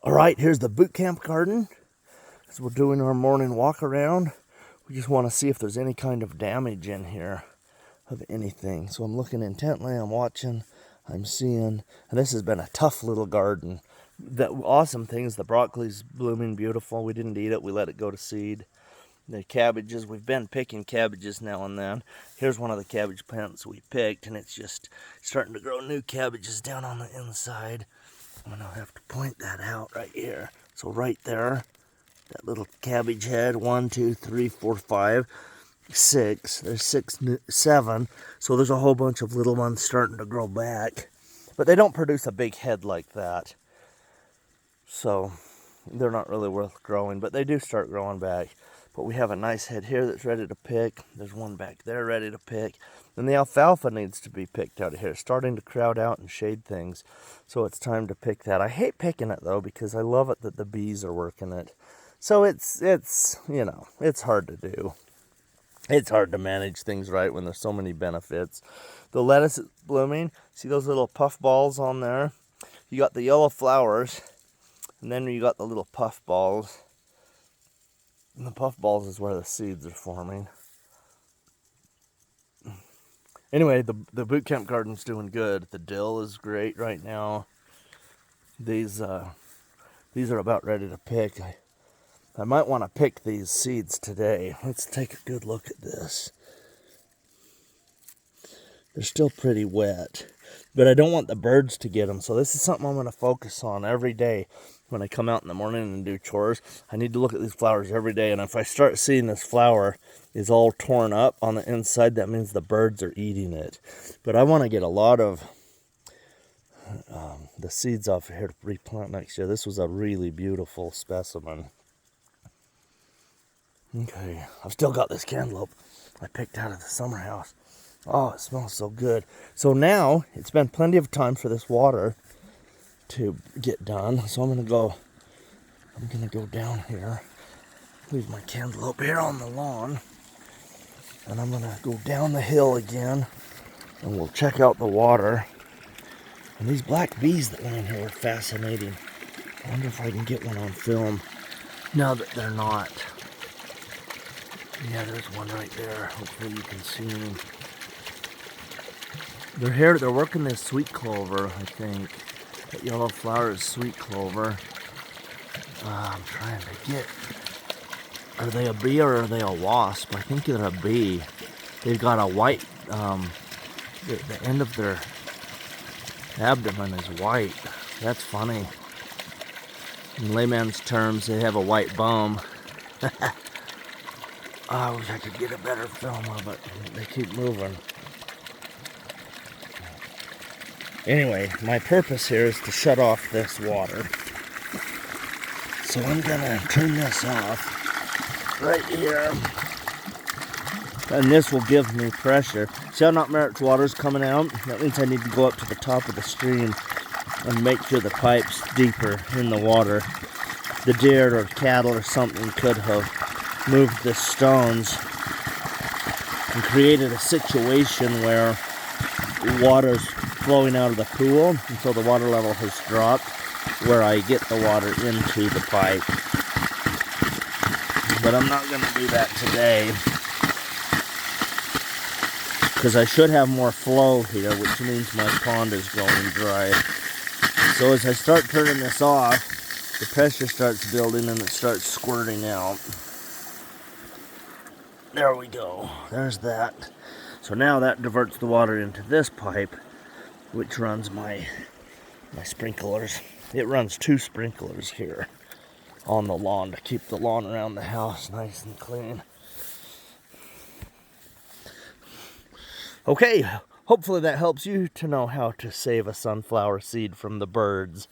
All right, here's the boot camp garden. As we're doing our morning walk around, we just want to see if there's any kind of damage in here of anything. So I'm looking intently, I'm watching, I'm seeing, and this has been a tough little garden. The awesome thing is the broccoli's blooming beautiful. We didn't eat it, we let it go to seed. The cabbages, we've been picking cabbages now and then. Here's one of the cabbage plants we picked, and it's just starting to grow new cabbages down on the inside. I'm gonna have to point that out right here. So right there, that little cabbage head, 1, 2, 3, 4, 5, 6. There's 6, 7. So there's a whole bunch of little ones starting to grow back. But they don't produce a big head like that. So they're not really worth growing, but they do start growing back. But we have a nice head here that's ready to pick. There's one back there ready to pick. And the alfalfa needs to be picked out of here. It's starting to crowd out and shade things. So it's time to pick that. I hate picking it though because I love it that the bees are working it. So it's you know, it's hard to do. It's hard to manage things right when there's so many benefits. The lettuce is blooming. See those little puff balls on there? You got the yellow flowers, and then you got the little puff balls. And the puff balls is where the seeds are forming. Anyway, the boot camp garden's doing good. The dill is great right now. These are about ready to pick. I might want to pick these seeds today. Let's take a good look at this. They're still pretty wet, but I don't want the birds to get them. So this is something I'm going to focus on every day when I come out in the morning and do chores. I need to look at these flowers every day, and if I start seeing this flower is all torn up on the inside, that means the birds are eating it. But I want to get a lot of the seeds off of here to replant next year. This was a really beautiful specimen. Okay, I've still got this cantaloupe I picked out of the summer house. Oh, it smells so good. So now, it's been plenty of time for this water to get done. So I'm gonna go down here, leave my cantaloupe here on the lawn, and I'm gonna go down the hill again, and we'll check out the water. And these black bees that went in here were fascinating. I wonder if I can get one on film now that they're not. Yeah, there's one right there. Hopefully you can see them. They're here, they're working this sweet clover, I think. That yellow flower is sweet clover. I'm trying to get... Are they a bee or are they a wasp? I think they're a bee. They've got a white... the end of their abdomen is white. That's funny. In layman's terms, they have a white bum. I wish I could get a better film of it. They keep moving. Anyway, my purpose here is to shut off this water. So I'm gonna turn this off right here. And this will give me pressure. See how not much water's coming out? That means I need to go up to the top of the stream and make sure the pipe's deeper in the water. The deer or cattle or something could have moved the stones and created a situation where water's flowing out of the pool until the water level has dropped, where I get the water into the pipe. But I'm not going to do that today because I should have more flow here, which means my pond is going dry. So as I start turning this off, the pressure starts building and it starts squirting out. There we go. There's that. So now that diverts the water into this pipe, which runs my sprinklers. It runs 2 sprinklers here on the lawn to keep the lawn around the house nice and clean. Okay, hopefully that helps you to know how to save a sunflower seed from the birds.